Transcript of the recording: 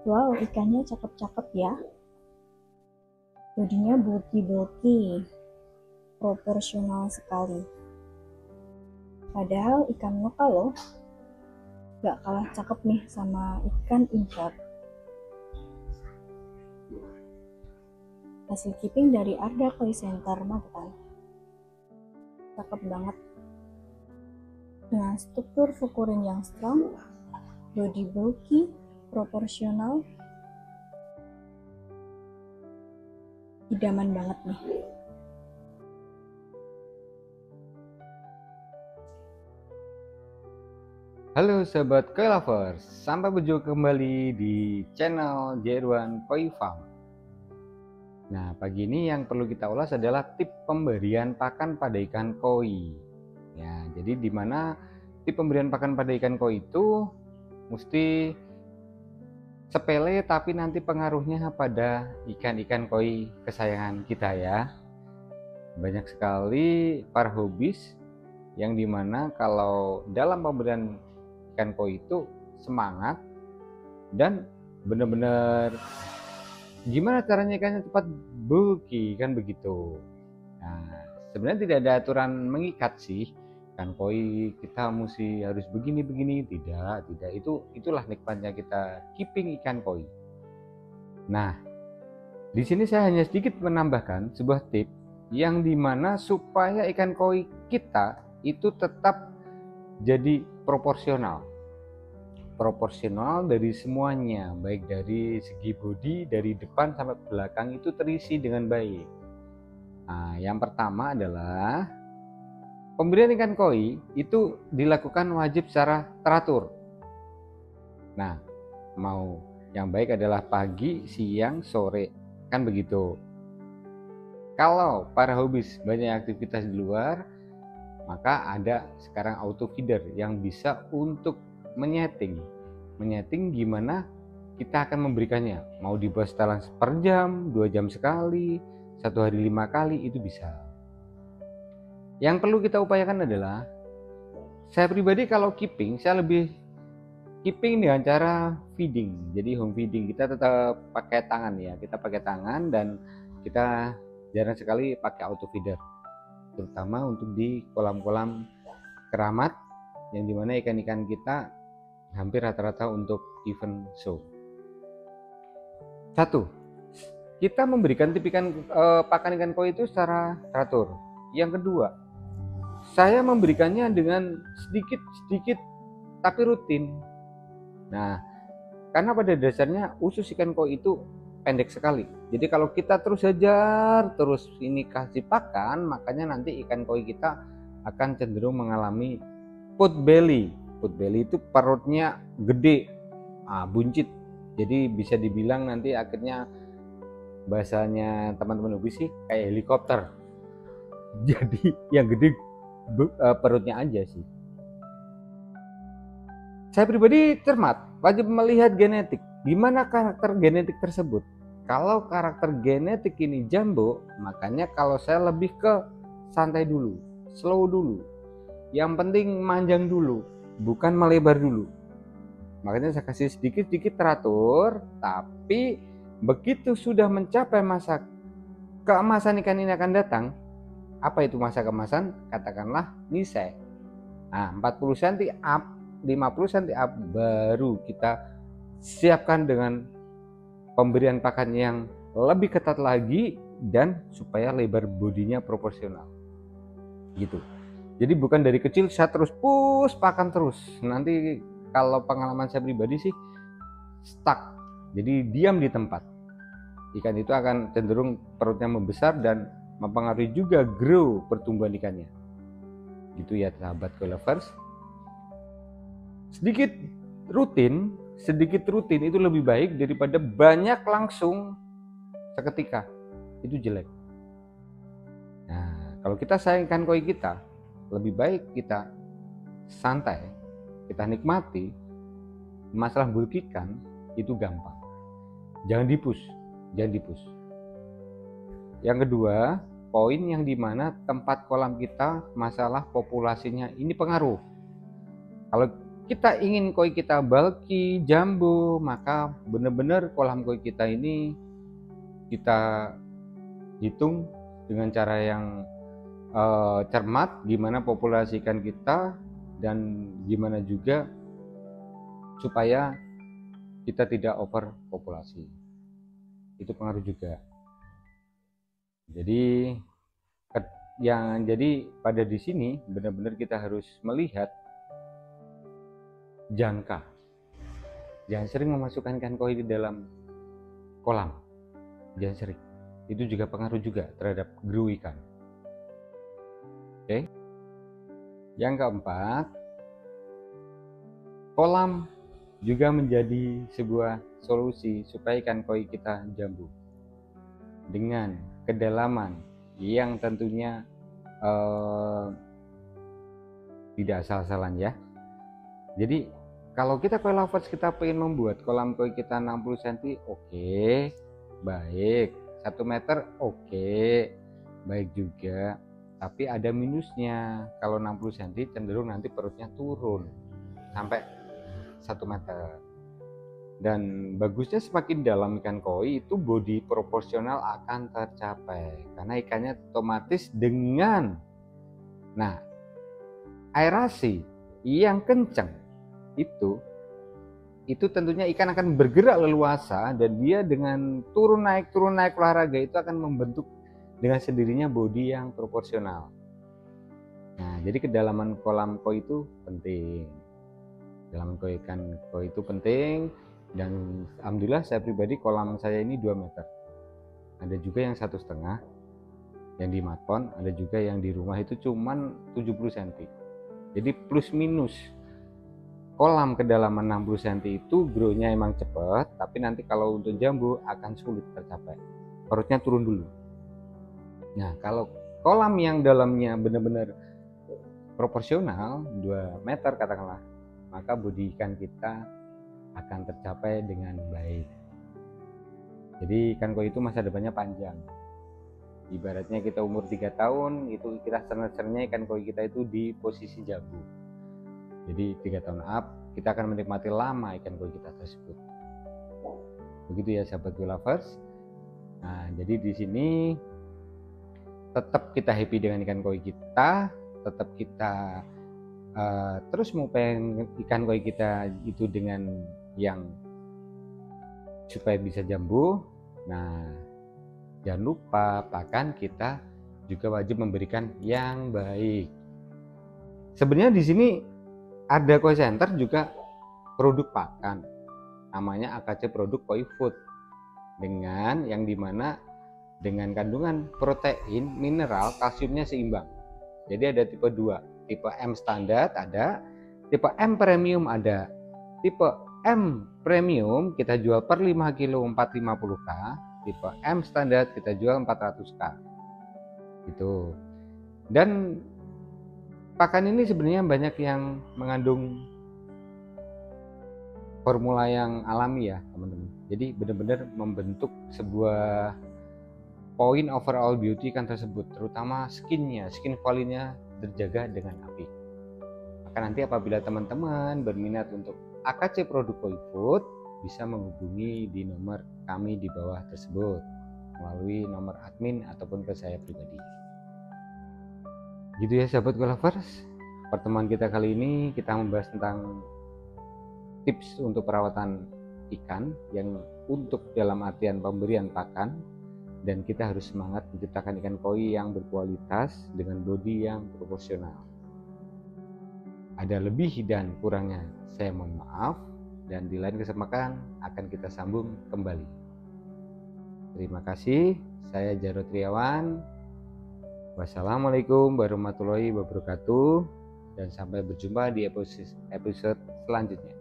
Wow, ikannya cakep-cakep ya. Bodinya bulky-bulky, proporsional sekali. Padahal ikan lokal loh, gak kalah cakep nih sama ikan import. Hasil keeping dari Arda Koi Center Magetan. Cakep banget. Dengan struktur fukurin yang strong, body bulky, proporsional, idaman banget nih. Halo sahabat koi lovers, sampai berjumpa kembali di channel Jerwan Koi Farm. Nah, pagi ini yang perlu kita ulas adalah tip pemberian pakan pada ikan koi. Ya, jadi dimana tip pemberian pakan pada ikan koi itu mesti sepele tapi nanti pengaruhnya pada ikan-ikan koi kesayangan kita ya. Banyak sekali para hobis yang dimana kalau dalam pemberian ikan koi itu semangat dan benar-benar gimana caranya ikannya cepat bulky kan begitu. Nah, sebenarnya tidak ada aturan mengikat sih kan koi kita mesti harus begini tidak itulah nikmatnya kita keeping ikan koi. Nah, di sini saya hanya sedikit menambahkan sebuah tip yang dimana supaya ikan koi kita itu tetap jadi proporsional dari semuanya, baik dari segi bodi dari depan sampai belakang itu terisi dengan baik. Nah, yang pertama adalah pemberian ikan koi itu dilakukan wajib secara teratur. Nah, mau yang baik adalah pagi, siang, sore, kan begitu. Kalau para hobis banyak aktivitas di luar, maka ada sekarang auto feeder yang bisa untuk menyeting gimana kita akan memberikannya, mau dibuat setelan per jam, 2 jam sekali, 1 hari 5 kali, itu bisa. Yang perlu kita upayakan adalah, saya pribadi kalau keeping, saya lebih keeping dengan cara feeding. Jadi home feeding kita tetap pakai tangan ya, kita pakai tangan dan kita jarang sekali pakai auto feeder, terutama untuk di kolam-kolam keramat yang dimana ikan-ikan kita hampir rata-rata untuk event show. Satu, kita memberikan tipikan pakan ikan koi itu secara teratur. Yang kedua, saya memberikannya dengan sedikit-sedikit tapi rutin. Nah, karena pada dasarnya usus ikan koi itu pendek sekali. Jadi kalau kita terus hajar, terus ini kasih pakan, makanya nanti ikan koi kita akan cenderung mengalami pot belly. Pot belly itu perutnya gede, buncit. Jadi bisa dibilang nanti akhirnya bahasanya teman-teman hobi sih kayak helikopter. Jadi yang gede perutnya aja sih. Saya pribadi cermat, wajib melihat genetik. Gimana karakter genetik tersebut? Kalau karakter genetik ini jumbo, makanya kalau saya lebih ke santai dulu, slow dulu. Yang penting manjang dulu, bukan melebar dulu. Makanya saya kasih sedikit-sedikit teratur, tapi begitu sudah mencapai masa keemasan ikan ini akan datang. Apa itu masa keemasan? Katakanlah nisai. Nah, 40 cm up, 50 cm up, baru kita siapkan dengan pemberian pakan yang lebih ketat lagi dan supaya lebar bodinya proporsional. Gitu. Jadi bukan dari kecil saya terus push pakan terus. Nanti kalau pengalaman saya pribadi sih stuck. Jadi diam di tempat. Ikan itu akan cenderung perutnya membesar dan mempengaruhi juga grow pertumbuhan ikannya. Gitu ya sahabat koi lovers. Sedikit rutin itu lebih baik daripada banyak langsung seketika. Itu jelek. Nah, kalau kita sayangkan koi kita, lebih baik kita santai, kita nikmati. Masalah bulkikan itu gampang. Jangan dipus. Yang kedua, poin yang dimana tempat kolam kita masalah populasinya ini pengaruh. Kalau kita ingin koi kita bulky, jumbo, maka benar-benar kolam koi kita ini kita hitung dengan cara yang cermat, gimana populasi ikan kita dan gimana juga supaya kita tidak overpopulasi. Itu pengaruh juga. Jadi pada di sini benar-benar kita harus melihat jangka. Jangan sering memasukkan ikan koi di dalam kolam. Jangan sering. Itu juga pengaruh juga terhadap grow ikan. Oke. Yang keempat, kolam juga menjadi sebuah solusi supaya ikan koi kita jambu dengan kedalaman yang tentunya tidak asal-asalan ya. Jadi kalau kita koi lovers kita pengen membuat kolam koi kita 60 cm, oke, baik. 1 meter oke, baik juga. Tapi ada minusnya, kalau 60 cm cenderung nanti perutnya turun sampai 1 meter. Dan bagusnya semakin dalam ikan koi itu body proporsional akan tercapai karena ikannya otomatis dengan aerasi yang kencang itu tentunya ikan akan bergerak leluasa dan dia dengan turun naik olahraga itu akan membentuk dengan sendirinya body yang proporsional. Nah, jadi kedalaman kolam koi itu penting. Kedalaman ikan koi itu penting dan alhamdulillah saya pribadi kolam saya ini 2 meter. Ada juga yang 1,5 yang di matpon, ada juga yang di rumah itu cuman 70 cm. Jadi plus minus kolam kedalaman 60 cm itu grow-nya emang cepat, tapi nanti kalau untuk jambu akan sulit tercapai. Perutnya turun dulu. Nah, kalau kolam yang dalamnya benar-benar proporsional 2 meter katakanlah, maka bodi ikan kita akan tercapai dengan baik. Jadi ikan koi itu masa depannya panjang. Ibaratnya kita umur 3 tahun, itu kita sebenarnya ikan koi kita itu di posisi jambu. Jadi 3 tahun up, kita akan menikmati lama ikan koi kita tersebut. Begitu ya sahabat koi lovers. Nah, jadi di sini tetap kita happy dengan ikan koi kita, tetap kita terus mau pengen ikan koi kita itu dengan yang supaya bisa jambu. Nah, jangan lupa pakan kita juga wajib memberikan yang baik. Sebenarnya di sini ada koi center juga produk pakan, namanya AKC produk koi food, dengan yang dimana dengan kandungan protein, mineral, kalsiumnya seimbang. Jadi ada tipe 2, tipe M standar ada, tipe M premium ada. Tipe M premium kita jual per 5 kilo 450k, tipe M standar kita jual 400k. Gitu. Dan pakan ini sebenarnya banyak yang mengandung formula yang alami ya teman-teman. Jadi benar-benar membentuk sebuah poin overall beauty ikan tersebut, terutama skin quality-nya terjaga dengan api. Maka nanti apabila teman-teman berminat untuk AKC produk koi food, bisa menghubungi di nomor kami di bawah tersebut melalui nomor admin ataupun ke saya pribadi. Gitu ya sahabat koi lovers. Pertemuan kita kali ini kita membahas tentang tips untuk perawatan ikan yang untuk dalam artian pemberian pakan, dan kita harus semangat menciptakan ikan koi yang berkualitas dengan bodi yang proporsional. Ada lebih dan kurangnya saya mohon maaf, dan di lain kesempatan akan kita sambung kembali. Terima kasih, saya Jarod Triawan. Wassalamualaikum warahmatullahi wabarakatuh, dan sampai berjumpa di episode selanjutnya.